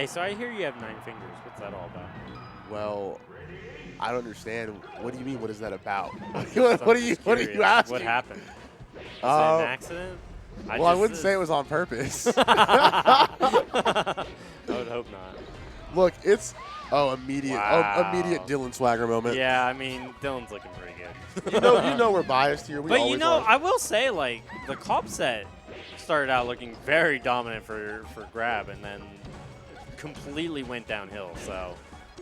Hey, so I hear you have 9 fingers. What's that all about? Well, I don't understand. What do you mean? What is that about? So what I'm are you just curious. asking? What happened? Was it an accident? Well, I wouldn't say it was on purpose. I would hope not. Look, it's immediate Wow. Dylan Swagger moment. Yeah, I mean, Dylan's looking pretty good. you know we're biased here. But you know, I will say, like, the Cop set started out looking very dominant for Grab, and then completely went downhill. So,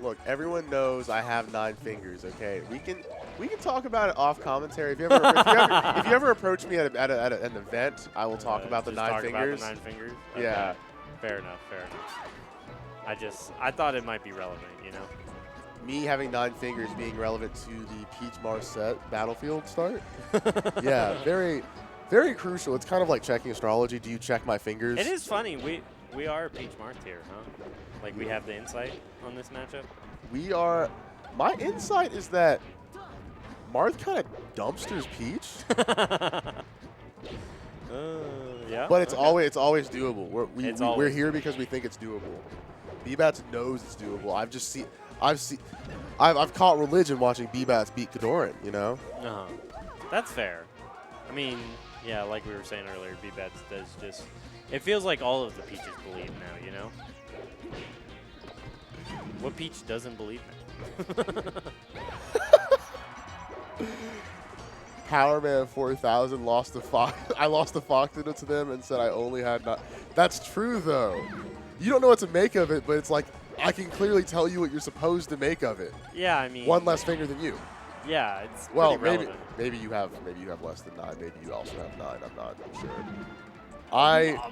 look, everyone knows I have 9 fingers. Okay, we can talk about it off commentary. If you ever approach me at an event, I will talk about the 9 fingers. About the 9 fingers. Okay. Yeah. Fair enough. Fair enough. I thought it might be relevant, you know. Me having 9 fingers being relevant to the Peach Mars set Battlefield start. Yeah, very, very crucial. It's kind of like checking astrology. Do you check my fingers? It is funny. We are Peach Mars here, huh? Like, we have the insight on this matchup. We are. My insight is that Marth kind of dumpsters Peach. Yeah. But it's always doable. We're here because we think it's doable. BBatts knows it's doable. I've caught religion watching BBatts beat Kadoran, you know? That's fair. I mean, yeah, like we were saying earlier, BBatts does just, it feels like all of the Peaches believe now, you know? What Peach doesn't believe now? Powerman 4000 lost the Fox. I lost the Fox to them and said I only had not. That's true though. You don't know what to make of it, but it's like I can clearly tell you what you're supposed to make of it. Yeah, I mean. One less finger than you. Yeah, it's well, pretty maybe you have less than 9. Maybe you also have 9. I'm not sure.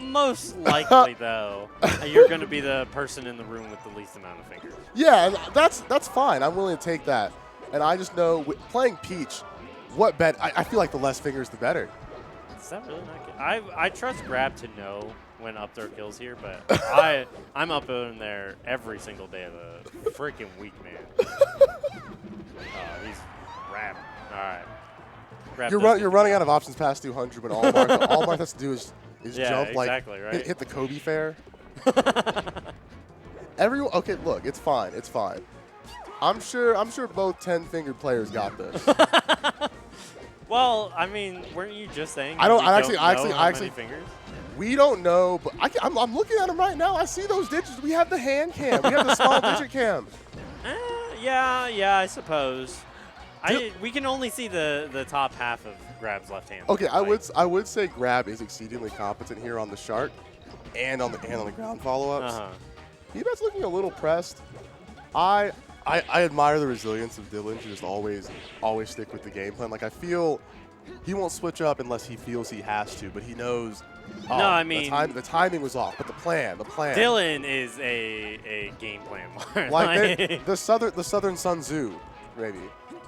Most likely though, you're going to be the person in the room with the least amount of fingers. Yeah, that's fine. I'm willing to take that. And I just know playing Peach, what bet? I feel like the less fingers, the better. Is that really not good? I trust Grab to know when up throw kills here, but I'm up in there every single day of the freaking week, man. He's rapping. All right. You're running out of options past 200 when all Marth has to do is jump exactly, like right? hit the Kobe fair. Everyone, okay, look, it's fine. It's fine. I'm sure both 10-fingered players got this. Well, I mean, weren't you just saying? I don't. I actually. Fingers? We don't know, but I'm looking at them right now. I see those digits. We have the hand cam. We have the small digit cam. Yeah, I suppose. We can only see the top half of Grab's left hand. Okay, I would say Grab is exceedingly competent here on the shark, and on the ground follow-ups. BBatts looking a little pressed. I admire the resilience of Dylan to just always stick with the game plan. Like, I feel he won't switch up unless he feels he has to, but he knows. No, I mean the timing was off, but the plan. Dylan is a game plan. Like the Southern Sun Tzu, maybe.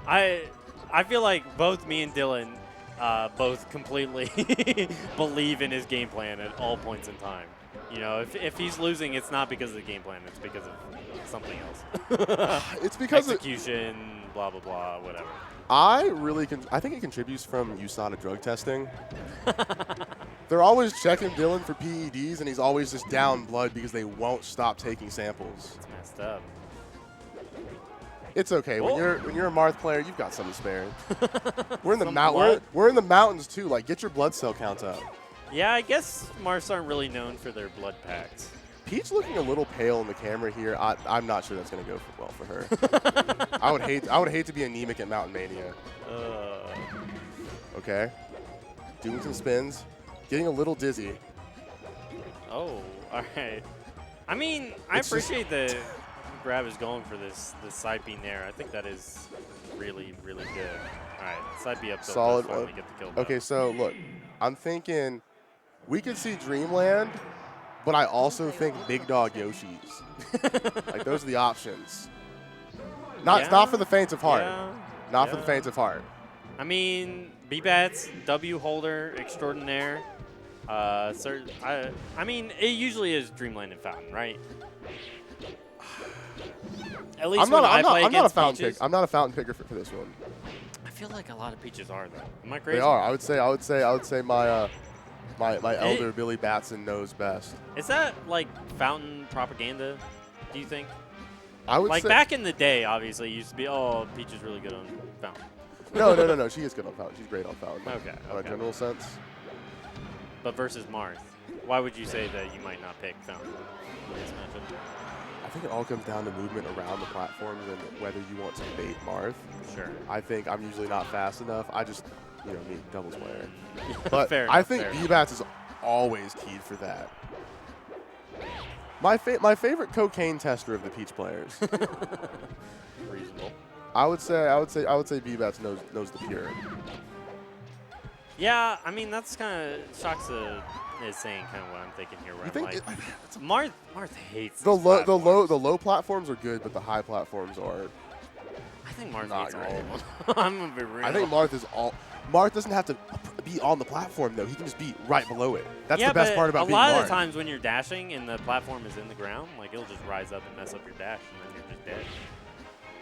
I feel like both me and Dylan both completely believe in his game plan at all points in time. You know, if he's losing, it's not because of the game plan. It's because of something else. It's because execution, blah, blah, blah, whatever. I think it contributes from USADA drug testing. They're always checking Dylan for PEDs, and he's always just down blood because they won't stop taking samples. It's messed up. It's okay. When you're a Marth player, you've got some to spare. We're in the we're in the mountains too. Like, get your blood cell count up. Yeah, I guess Marths aren't really known for their blood packs. Peach looking a little pale in the camera here. I'm not sure that's going to go well for her. I would hate to be anemic at Mountain Mania. Okay. Doing some spins. Getting a little dizzy. Oh, all right. I mean, I appreciate the Grab is going for this side B nair. I think that is really, really good. All right, side B up. Solid. Get the kill. Okay, so look, I'm thinking we could see Dreamland, but I also think Big Dog Yoshi's. Like, those are the options. Not for the faint of heart. Not for the faint of heart. I mean, BBatts, W holder extraordinaire. I mean, it usually is Dreamland and Fountain, right? At least I'm not a fountain picker. I'm not a fountain picker for this one. I feel like a lot of Peaches are though. Am I crazy? They are. I would say My elder Billy Batson knows best. Is that like fountain propaganda? Do you think? I would like say back in the day, obviously, it used to be, oh, Peach is really good on fountain. no. She is good on fountain. She's great on fountain. Okay. In a general sense. But versus Marth, why would you say that you might not pick fountain in this matchup? I think it all comes down to movement around the platforms and whether you want to bait Marth. Sure. I think I'm usually not fast enough. I just, need double square. But Fair I enough, think fair BBatts is always keyed for that. My favorite cocaine tester of the Peach players. Reasonable. I would say BBatts knows the pure. Yeah, I mean that's kind of Shaksa is saying kind of what I'm thinking here. Where You I'm think like, Marth hates the these low platforms are good, but the high platforms are. I think Marth not hates all great. of them. I'm gonna be real. I think Marth is all. Marth doesn't have to be on the platform though. He can just be right below it. That's yeah, the best but part about being a lot Marth. of the times when you're dashing and the platform is in the ground, like it'll just rise up and mess up your dash, and then you're just dead.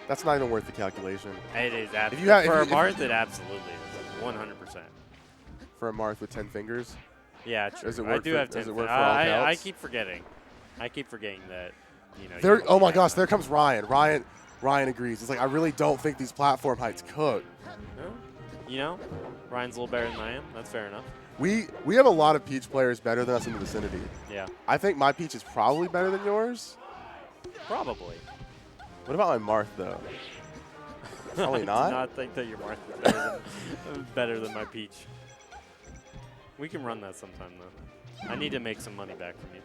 That's not even worth the calculation. It is absolutely. For a Marth, it absolutely is 100%. For a Marth with 10 fingers. Yeah, true. Does it work I do for, have 10. does it work for all counts? I keep forgetting. I keep forgetting that. There. Oh my gosh! There comes Ryan. Ryan agrees. It's like I really don't think these platform heights cook. Ryan's a little better than I am. That's fair enough. We have a lot of Peach players better than us in the vicinity. Yeah. I think my Peach is probably better than yours. Probably. What about my Marth though? Probably not. I do not think that your Marth is better than my Peach. We can run that sometime though. I need to make some money back from you.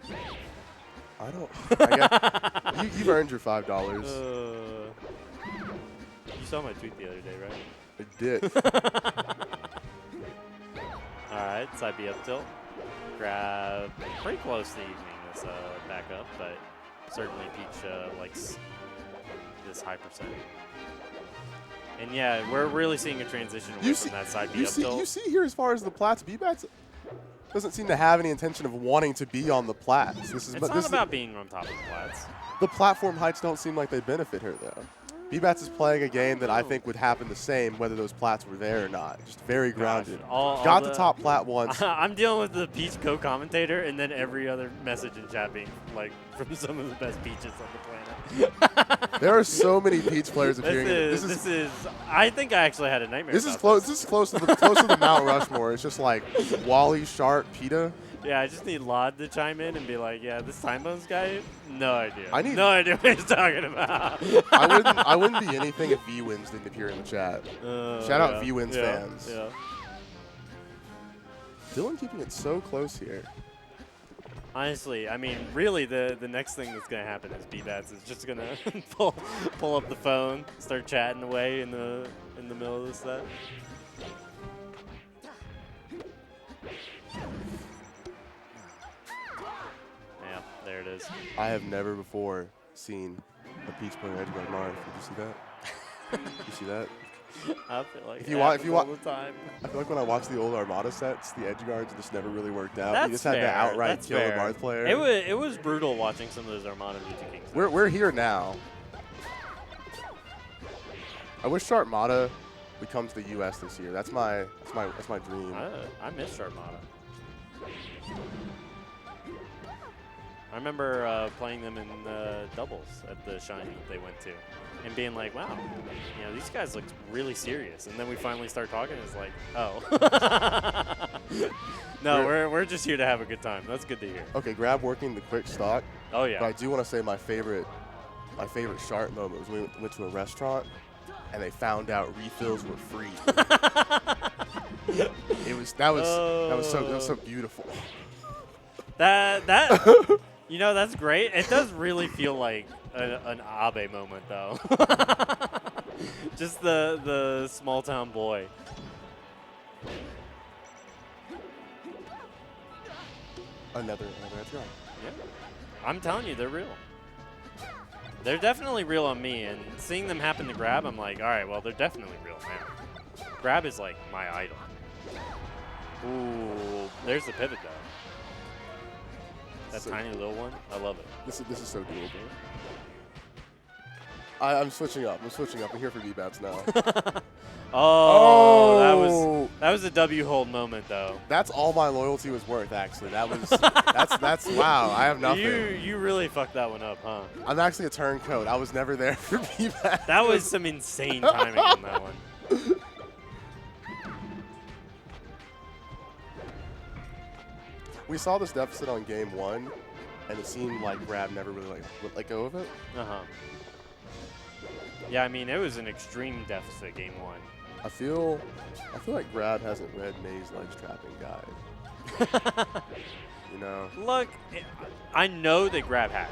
I don't. You've earned your $5. You saw my tweet the other day, right? I did. All right, side B up tilt. Grab pretty close to evening this back up, but certainly Peach likes this high percent. And yeah, we're really seeing a transition away from that side B up tilt. You see here as far as the plats, BBatts doesn't seem to have any intention of wanting to be on the plats. It's not about being on top of the plats. The platform heights don't seem like they benefit her though. BBatts is playing a game that I think would happen the same whether those plats were there or not. Just very grounded. Got the top plat once. I'm dealing with the Peach co-commentator and then every other message in chat being like from some of the best Peaches on the planet. There are so many Peach players appearing. This is. I think I actually had a nightmare. This is close. This is close to the Mount Rushmore. It's just like Wally, Sharp, PETA. Yeah, I just need Lod to chime in and be like, yeah, this Time Bones guy, no idea. I need no idea what he's talking about. I wouldn't be anything if V-Wins didn't appear in the chat. Shout out V-Wins fans. Yeah. Dylan keeping it so close here. Honestly, I mean, really, the next thing that's gonna happen is BBatts is just gonna pull up the phone, start chatting away in the middle of the set. Yeah, there it is. I have never before seen a Peach playing edge guard Marth. Did you see that? You see that? I feel like if you watch all the time. I feel like when I watch the old Armada sets, the edge guards just never really worked out. That's You just had to outright kill fair. the Marth player. It was brutal watching some of those Armada VT Kings. We're here now. I wish Sharpmata becomes the U.S. this year. That's my dream. I miss Sharpmata. I remember playing them in doubles at the Shiny that they went to, and being like, "Wow, these guys look really serious." And then we finally start talking. And it's like, "Oh, no, we're just here to have a good time." That's good to hear. Okay, Grab working the quick stock. Oh yeah. But I do want to say my favorite Sharp moment was when we went to a restaurant and they found out refills were free. That was so beautiful. That that's great. It does really feel like an Abe moment though. Just the small town boy. Another edge guard. Yeah. I'm telling you, they're real. They're definitely real on me, and seeing them happen to Grab, I'm like, all right, well, they're definitely real now. Grab is like my idol. Ooh, there's the pivot though. That tiny little one, I love it. This is so doable. I'm switching up. I'm here for BBatts now. Oh, that was a W hold moment though. That's all my loyalty was worth, actually. That was that's wow. I have nothing. You really fucked that one up, huh? I'm actually a turncoat. I was never there for BBatts. That was some insane timing on that one. We saw this deficit on game 1, and it seemed like Grab never really let go of it. Yeah, I mean it was an extreme deficit game 1. I feel like Grab hasn't read May's Ledge Trapping Guide. You know. Look, I know that Grab has.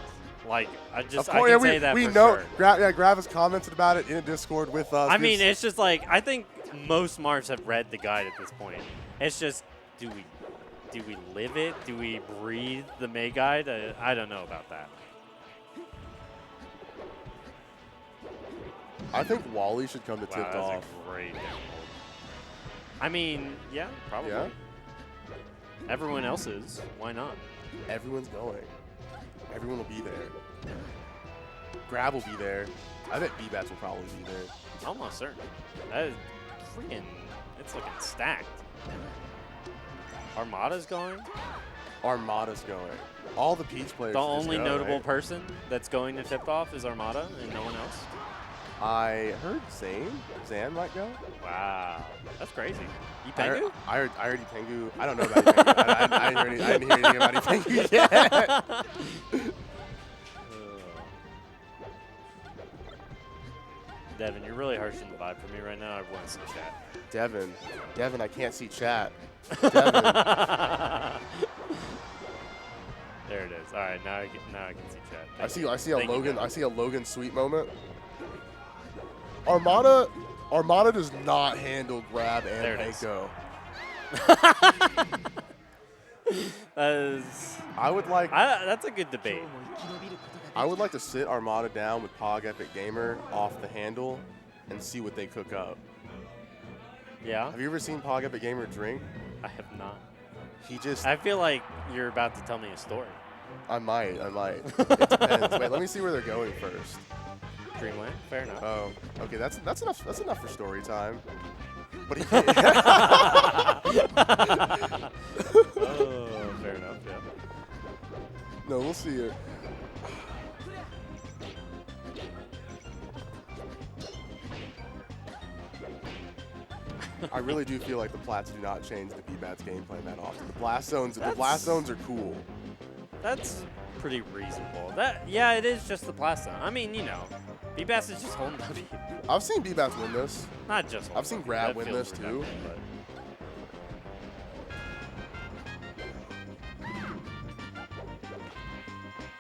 Like, I can say that we for know. sure. Grab has commented about it in a Discord with us. I mean, it's just like, I think most Marks have read the guide at this point. It's just, do we live it? Do we breathe the May guide? I don't know about that. I think Wally should come to tipped That's off. a great download. I mean, yeah, probably. Yeah? Everyone else is. Why not? Everyone's going. Everyone will be there. Grab will be there. I bet BBatts will probably be there. Almost certain. That is freaking, it's looking stacked. Armada's going? Armada's going. All the Peach players. The should just only go, notable right? person that's going to tipped off is Armada and no one else? I heard Zan might go. Wow. That's crazy. Ipengu? I heard Ipengu. I don't know about Ipengu. I didn't hear anything about Ipengu yet. Devin, you're really harshing the vibe for me right now. I want to see chat. Devin, I can't see chat. There it is. All right, now I can see chat. I see a Logan Sweet moment. Armada does not handle Grab and Panko. That's a good debate. I would like to sit Armada down with Pog Epic Gamer off the handle and see what they cook up. Yeah? Have you ever seen Pog Epic Gamer drink? I have not. I feel like you're about to tell me a story. I might. It depends. Wait, let me see where they're going first. Dreamland? Fair enough. Oh, okay. That's enough. That's enough for story time. But he oh, fair enough. Yeah. No, we'll see it. I really do feel like the plats do not change the BBatts gameplay that often. The blast zones are cool. That's pretty reasonable. Yeah, it is just the blast zone. I mean, you know, BBatts is just holding W. I've seen BBatts win this. Not just. I've seen Grab win this too.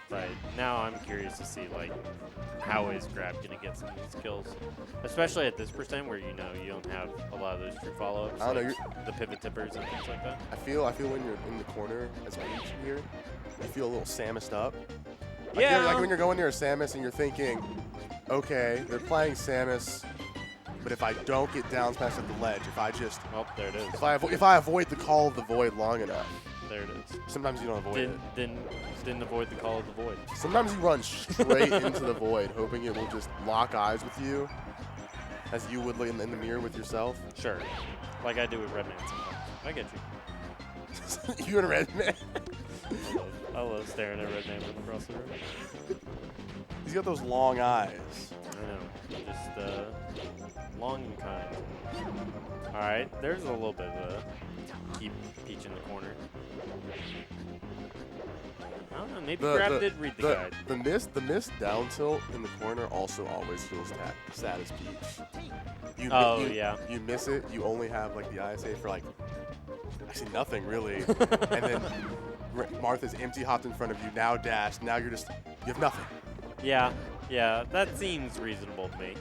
But now I'm curious to see, like, how is Grab going to get some of these kills? Especially at this percent where, you know, you don't have a lot of those true follow-ups. I don't like know. The pivot tippers and things like that. I feel when you're in the corner as Peach here, you feel a little Samused up. Yeah. Like when you're going near a Samus and you're thinking, okay, they're playing Samus, but if I don't get down smash at the ledge, if I just... Oh, there it is. If I avoid the call of the void long enough. There it is. Sometimes you don't avoid it. Didn't avoid the call of the void. Sometimes you run straight into the void, hoping it will just lock eyes with you, as you would in the mirror with yourself. Sure. Like I do with Redman sometimes. I get you. You and Redman? I love staring at Redman from across the room. He's got those long eyes. I know. Just long and kind. All right. There's a little bit of a keep Peach in the corner. I don't know. Maybe Grab did read the guide. The missed down tilt in the corner also always feels sad as Peach. Yeah. You miss it. You only have like the ISA for like actually nothing really, and then Martha's empty hopped in front of you. Now dashed. Now you have nothing. Yeah. That seems reasonable to me.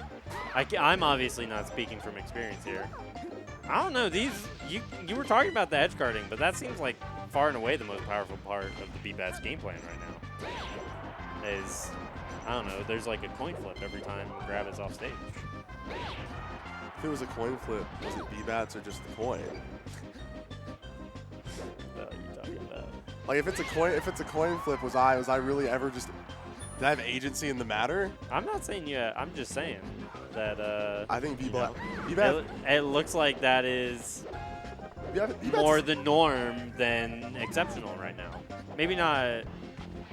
I'm obviously not speaking from experience here. I don't know. You were talking about the edge guarding, but that seems like far and away the most powerful part of the BBatts game plan right now. I don't know, there's like a coin flip every time Grab is off stage. If it was a coin flip, was it BBatts or just the coin? What are you talking about? Like if it's a coin flip, was I really ever just, did I have agency in the matter? I'm not saying I'm just saying. I think know, BBatts. it looks like that is more the norm than exceptional right now. Maybe not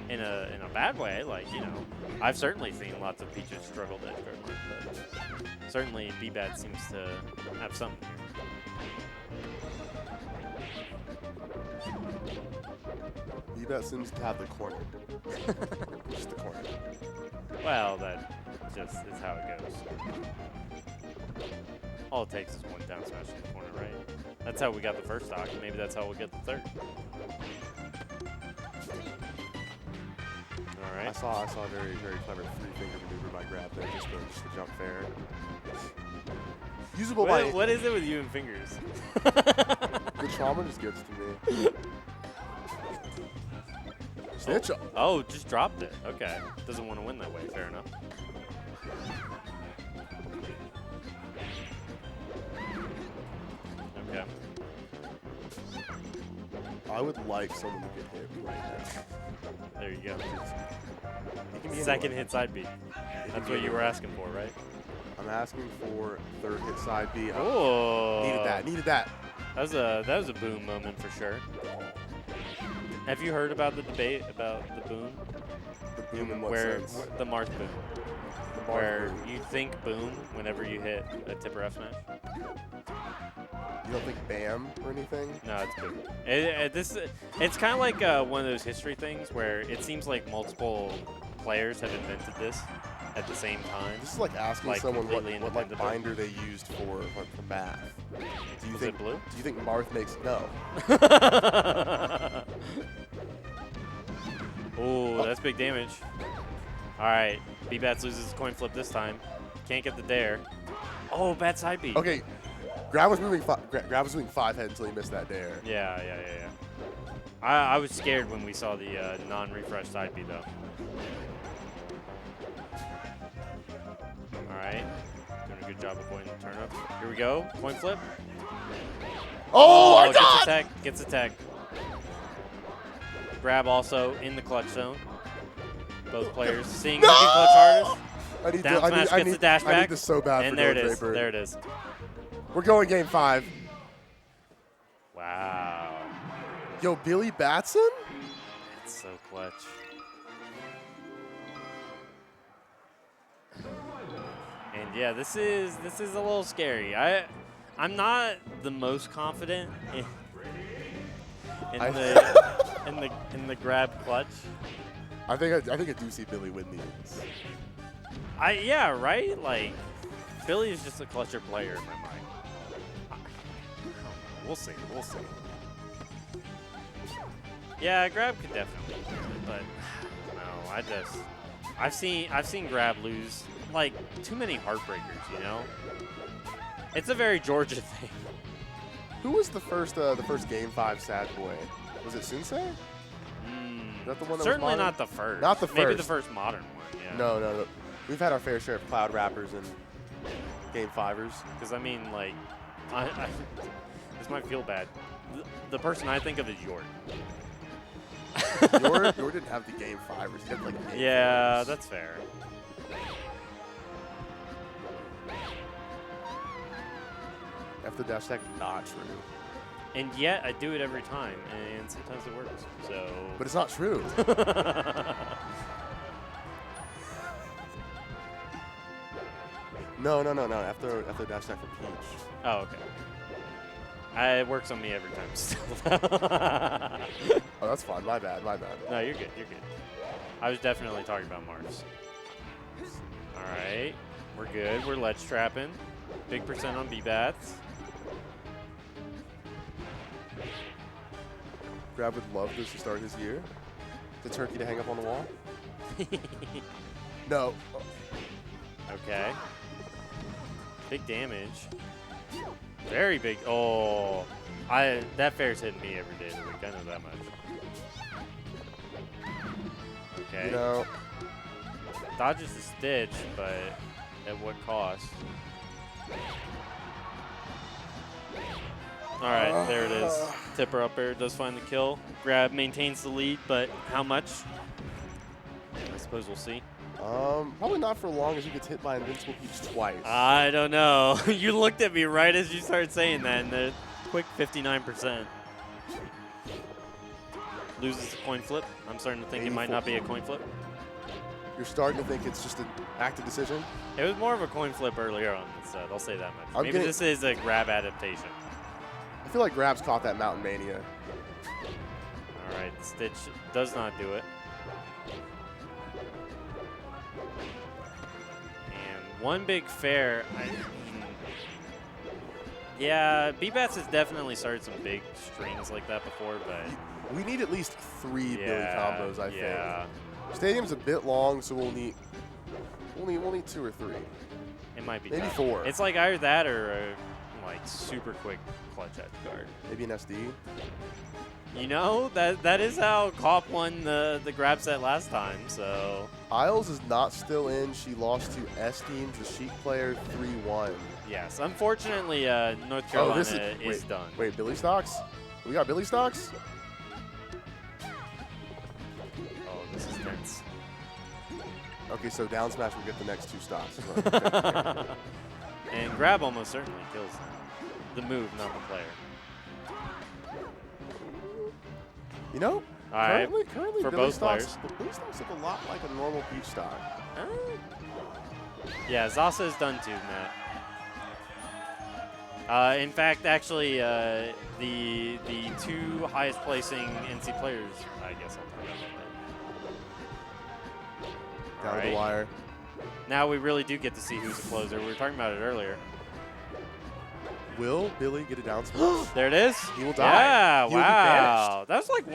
in a bad way. Like, you know, I've certainly seen lots of Peaches struggle to edge guard Marth, but certainly BBatts seems to have something here. BBatts seems to have the corner. Just the corner. Well, that just is how it goes. All it takes is one down smash in the corner, right? That's how we got the first stock, and maybe that's how we'll get the third. All right. I saw a very, very clever three-finger maneuver by Grab there, just to jump fair. Usable by... What is it with you and fingers? The trauma just gets to me. Snitch. Oh, just dropped it. Okay. Doesn't want to win that way. Fair enough. Okay. I would like someone to get hit right now. There you go. It can be Second anyone. hit side B. That's what you were asking for, right? I'm asking for third hit side B. Oh. Needed that. That was a boom moment for sure. Have you heard about the debate about the boom? The boom in what where sense? the Marth boom. The Marth Where boom. you think boom whenever you hit a tipper F smash? You don't think BAM or anything? No, it's boom. It's kind of like one of those history things where it seems like multiple players have invented this at the same time. This is like asking Like, someone what completely like independent. binder they used for math. Do you Was think it blue? Do you think Marth makes no? Oh, that's big damage. All right, BBatts loses the coin flip this time. Can't get the dare. Oh, bad side B. Okay, Grab was moving 5 head until he missed that dare. Yeah. I was scared when we saw the non-refresh side B though. All right, doing a good job avoiding the turn up. Here we go, coin flip. Oh my gets God! attack, gets attack. Grab also in the clutch zone. Both players seeing who can clutch hardest. Down smash gets the dash I back. need this so bad And for there it Dylan is. Draper. There it is. We're going game 5. Wow. Yo, Billy Batson? That's so clutch. And yeah, this is a little scary. I'm not the most confident in the grab clutch. I think I do see Billy win these. Yeah, right? Like, Billy is just a clutcher player in my mind. We'll see. Yeah, Grab could definitely win, but no, I've seen Grab lose like too many heartbreakers, you know? It's a very Georgia thing. Who was the first game 5 sad boy? Was it Sensei? Is that the one that Certainly was modern? not the first. Not the first. Maybe the first modern one, yeah. No. We've had our fair share of Cloud Rappers and game 5ers. Because, I mean, like, this might feel bad. The person I think of is Yort. Yor didn't have the game 5ers. He had like game Yeah, 4s. that's fair. F the dash attack, not true. And yet, I do it every time, and sometimes it works. So. But it's not true. No. After dash attack for Peach. Oh, okay. It works on me every time still. Oh, that's fine. My bad. No, you're good. I was definitely talking about Mars. All right. We're good. We're ledge trapping. Big percent on BBatts. Grab would love this to start his year. The turkey to hang up on the wall. No. Okay. Big damage. Very big. Oh, that fair's hitting me every day of the week. I know that much. Okay. You know. Dodges the stitch, but at what cost? All right, there it is. Tipper up air does find the kill. Grab maintains the lead, but how much? I suppose we'll see. Probably not for long as he gets hit by Invincible Peach twice. I don't know. You looked at me right as you started saying that, and the quick 59%. Loses the coin flip. I'm starting to think it might not be a coin flip. You're starting to think it's just an active decision? It was more of a coin flip earlier on this set. I'll say that much. Maybe this is a grab adaptation. I feel like Grab's caught that Mountain Mania. All right, Stitch does not do it. And one big fair. Yeah, BBatts has definitely started some big strings like that before, but we need at least 3 Billy combos, I think. Stadium's a bit long, so we'll need 2 or 3. It might be maybe tough. 4. It's like either that or a like super quick clutch edge guard. Maybe an SD. You know, that is how Cop won the grab set last time, so. Isles is not still in. She lost to S-Teams, the Sheik player, 3-1. Yes, unfortunately, North Carolina is done. Wait, Billy Stocks? We got Billy Stocks? Oh, this is tense. Okay, so down smash will get the next 2 stocks. And grab almost certainly kills the move, not the player. You know, currently for Billy both Stocks, Billy Stocks look a lot like a normal Peach stock. Yeah, Zasa is done too, Matt. In fact, actually, the 2 highest placing NC players, I guess I'll talk about that. Down the wire. Now we really do get to see who's a closer. We were talking about it earlier. Will Billy get a down smash? There it is. He will die. Yeah, He will be wow. banished. That was like one